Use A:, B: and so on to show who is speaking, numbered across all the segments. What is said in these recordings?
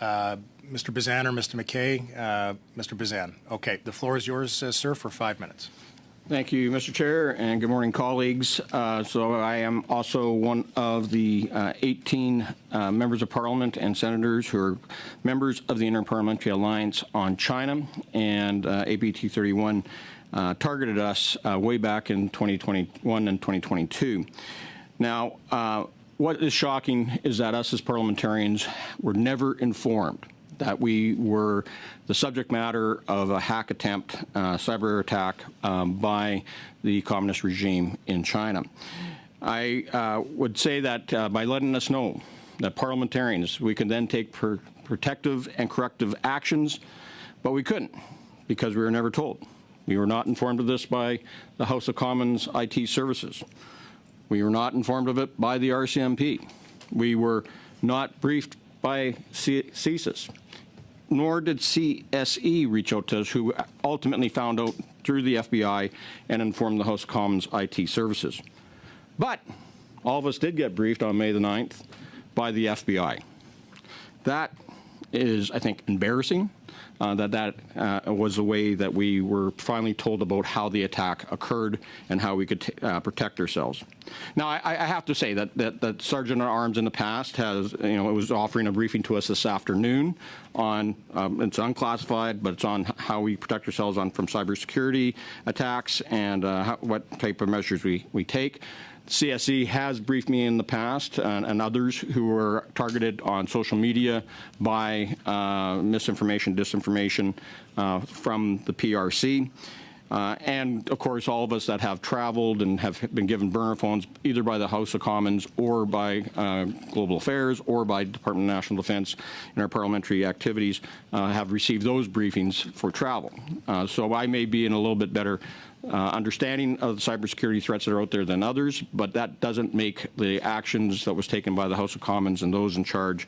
A: Mr. Bazan or Mr. McKay? Mr. Bazan. Okay, the floor is yours, sir, for 5 minutes.
B: Thank you, Mr. Chair, and good morning, colleagues. So I am also one of the 18 members of Parliament and senators who are members of the Interparliamentary Alliance on China, and AB 231 targeted us way back in 2021 and 2022. Now, what is shocking is that us as parliamentarians were never informed that we were the subject matter of a hack attempt, cyber attack by the communist regime in China. I would say that by letting us know that parliamentarians, we could then take protective and corrective actions, but we couldn't because we were never told. We were not informed of this by the House of Commons IT services. We were not informed of it by the RCMP. We were not briefed by CSIS, nor did CSE reach out to us, who ultimately found out through the FBI and informed the House of Commons IT services. But all of us did get briefed on May the 9th by the FBI. That is, I think, embarrassing. That was the way that we were finally told about how the attack occurred and how we could protect ourselves. Now, I have to say that Sergeant at Arms in the past has, it was offering a briefing to us this afternoon on, it's unclassified, but it's on how we protect ourselves from cybersecurity attacks and what type of measures we take. CSE has briefed me in the past, and others who were targeted on social media by misinformation, disinformation from the PRC. And, of course, all of us that have traveled and have been given burner phones either by the House of Commons or by Global Affairs or by Department of National Defense in our parliamentary activities have received those briefings for travel. So I may be in a little bit better understanding of the cybersecurity threats that are out there than others, but that doesn't make the actions that was taken by the House of Commons and those in charge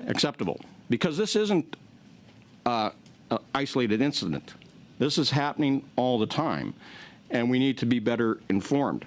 B: acceptable. Because this isn't an isolated incident. This is happening all the time, and we need to be better informed.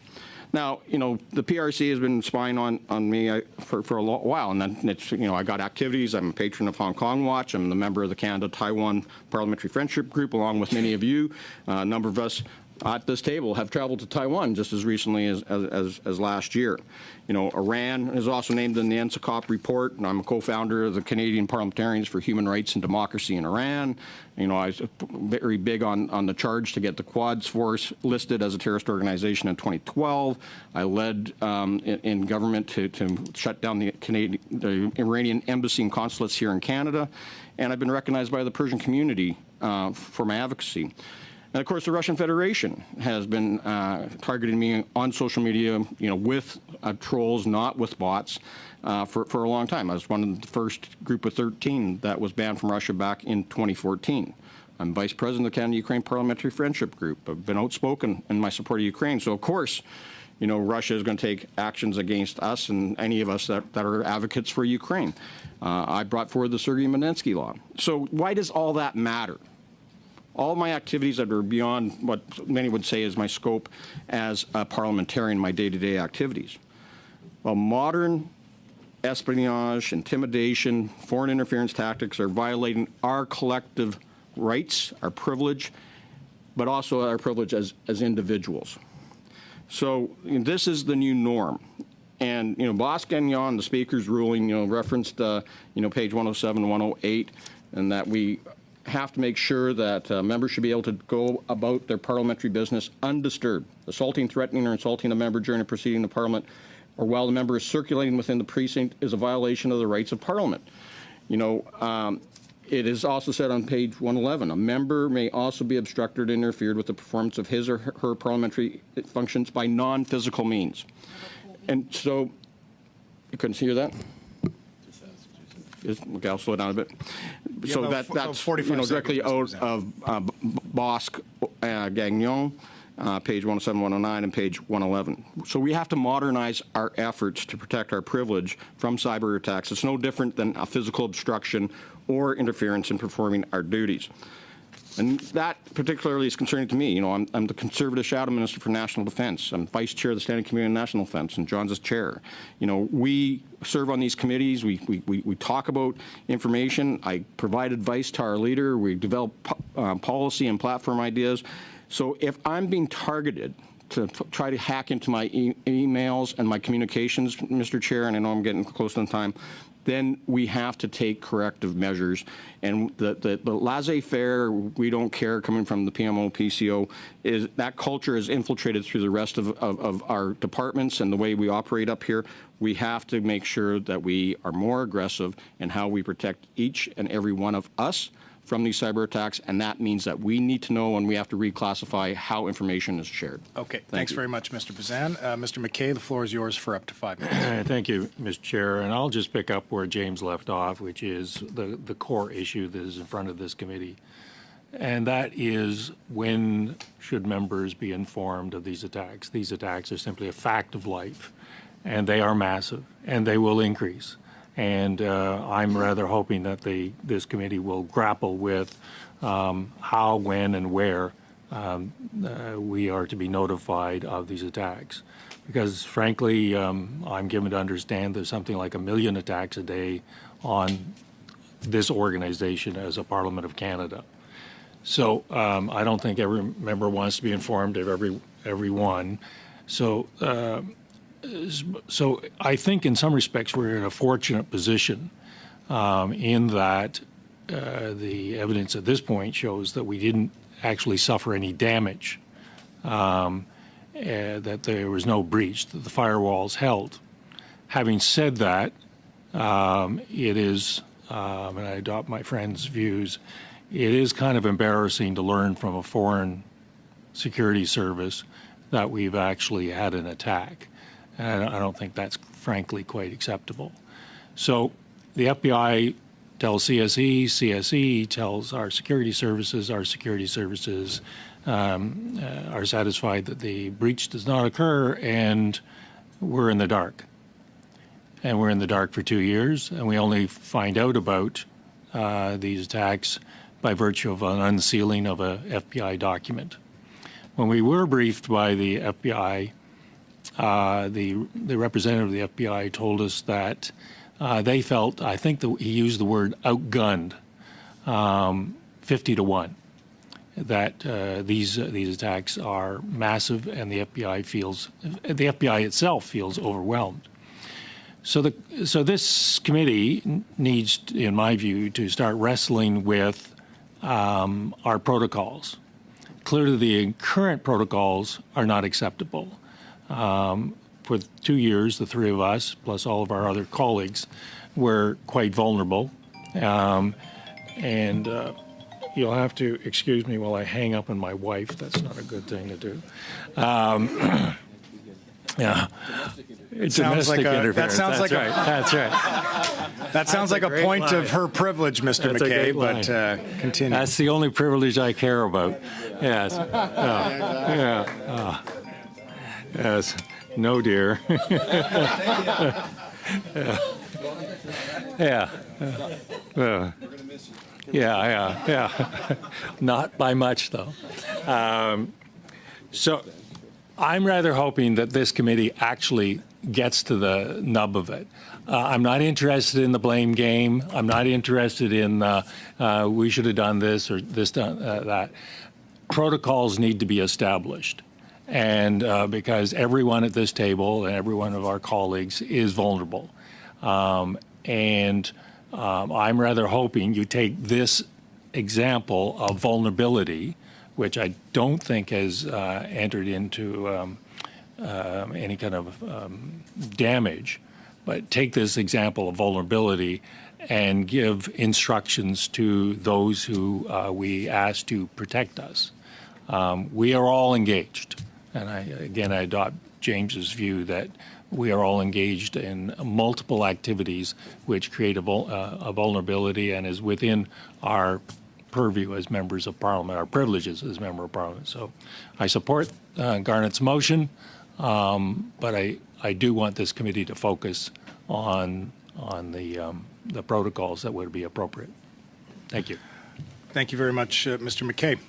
B: Now, the PRC has been spying on me for a while, and then it's, I got activities. I'm a patron of Hong Kong Watch. I'm the member of the Canada-Taiwan Parliamentary Friendship Group, along with many of you. A number of us at this table have traveled to Taiwan just as recently as last year. Iran is also named in the NSICOP report, and I'm a co-founder of the Canadian Parliamentarians for Human Rights and Democracy in Iran. I was very big on the charge to get the Quds Force listed as a terrorist organization in 2012. I led in government to shut down the Iranian embassy and consulates here in Canada, and I've been recognized by the Persian community for my advocacy. And, of course, the Russian Federation has been targeting me on social media, with trolls, not with bots, for a long time. I was one of the first group of 13 that was banned from Russia back in 2014. I'm vice president of the Canada-Ukraine Parliamentary Friendship Group. I've been outspoken in my support of Ukraine. So, of course, Russia is going to take actions against us and any of us that are advocates for Ukraine. I brought forward the Sergei Magnitsky law. So why does all that matter? All my activities that are beyond what many would say is my scope as a parliamentarian, my day-to-day activities. Well, modern espionage, intimidation, foreign interference tactics are violating our collective rights, our privilege, but also our privilege as individuals. So this is the new norm. And, Boss Gagnon, the Speaker's ruling, referenced, page 107, 108, and that we have to make sure that members should be able to go about their parliamentary business undisturbed. Assaulting, threatening, or insulting a member during a proceeding of Parliament or while the member is circulating within the precinct is a violation of the rights of Parliament. It is also said on page 111, a member may also be obstructed or interfered with the performance of his or her parliamentary functions by non-physical means. And so, you couldn't hear that? Okay, I'll slow down a bit.
A: Yeah,
B: so that's directly out of Bosque Gagnon, page 107, 109, and page 111. So we have to modernize our efforts to protect our privilege from cyber attacks. It's no different than a physical obstruction or interference in performing our duties. And that particularly is concerning to me. You know, I'm the Conservative Shadow Minister for National Defence. I'm Vice Chair of the Standing Committee on National Defence, and John's as Chair. You know, we serve on these committees. We talk about information. I provide advice to our leader. We develop policy and platform ideas. So if I'm being targeted to try to hack into my emails and my communications, Mr. Chair, and I know I'm getting close on time, then we have to take corrective measures. And the laissez-faire, we don't care, coming from the PMO, PCO, is that culture is infiltrated through the rest of our departments and the way we operate up here. We have to make sure that we are more aggressive in how we protect each and every one of us from these cyber attacks, and that means that we need to know and we have to reclassify how information is shared.
A: Okay, thanks very much, Mr. Bazan. Mr. McKay, the floor is yours for up to 5 minutes.
C: Thank you, Mr. Chair, and I'll just pick up where James left off, which is the core issue that is in front of this committee, and that is, when should members be informed of these attacks? These attacks are simply a fact of life, and they are massive, and they will increase. And I'm rather hoping that this committee will grapple with how, when, and where we are to be notified of these attacks. Because, frankly, I'm given to understand there's something like 1 million attacks a day on this organization as a Parliament of Canada. So I don't think every member wants to be informed of every one. So I think in some respects we're in a fortunate position in that the evidence at this point shows that we didn't actually suffer any damage, that there was no breach, that the firewalls held. Having said that, it is, and I adopt my friend's views, it is kind of embarrassing to learn from a foreign security service that we've actually had an attack. And I don't think that's, frankly, quite acceptable. So the FBI tells CSE, CSE tells our security services are satisfied that the breach does not occur, and we're in the dark. And we're in the dark for 2 years, and we only find out about these attacks by virtue of an unsealing of a FBI document. When we were briefed by the FBI, the representative of the FBI told us that they felt, I think he used the word outgunned, 50 to 1, that these attacks are massive, and the FBI itself feels overwhelmed. So this committee needs, in my view, to start wrestling with our protocols. Clearly, the current protocols are not acceptable. For 2 years, the three of us, plus all of our other colleagues, were quite vulnerable. And you'll have to excuse me while I hang up on my wife. That's not a good thing to do. Yeah.
A: Sounds like
C: That's right.
A: That sounds like a point of her privilege, Mr. McKay, but continue.
C: That's the only privilege I care about. Yes. Yes. No, dear. Yeah. Not by much, though. So I'm rather hoping that this committee actually gets to the nub of it. I'm not interested in the blame game. I'm not interested in we should have done this or this done that. Protocols need to be established. And because everyone at this table and every one of our colleagues is vulnerable. I'm rather hoping you take this example of vulnerability, which I don't think has entered into any kind of damage, but take this example of vulnerability and give instructions to those who we ask to protect us. We are all engaged. And I adopt James's view that we are all engaged in multiple activities which create a vulnerability and is within our purview as members of Parliament, our privileges as member of Parliament. So I support Garnett's motion, but I do want this committee to focus on the protocols that would be appropriate. Thank you.
A: Thank you very much, Mr. McKay.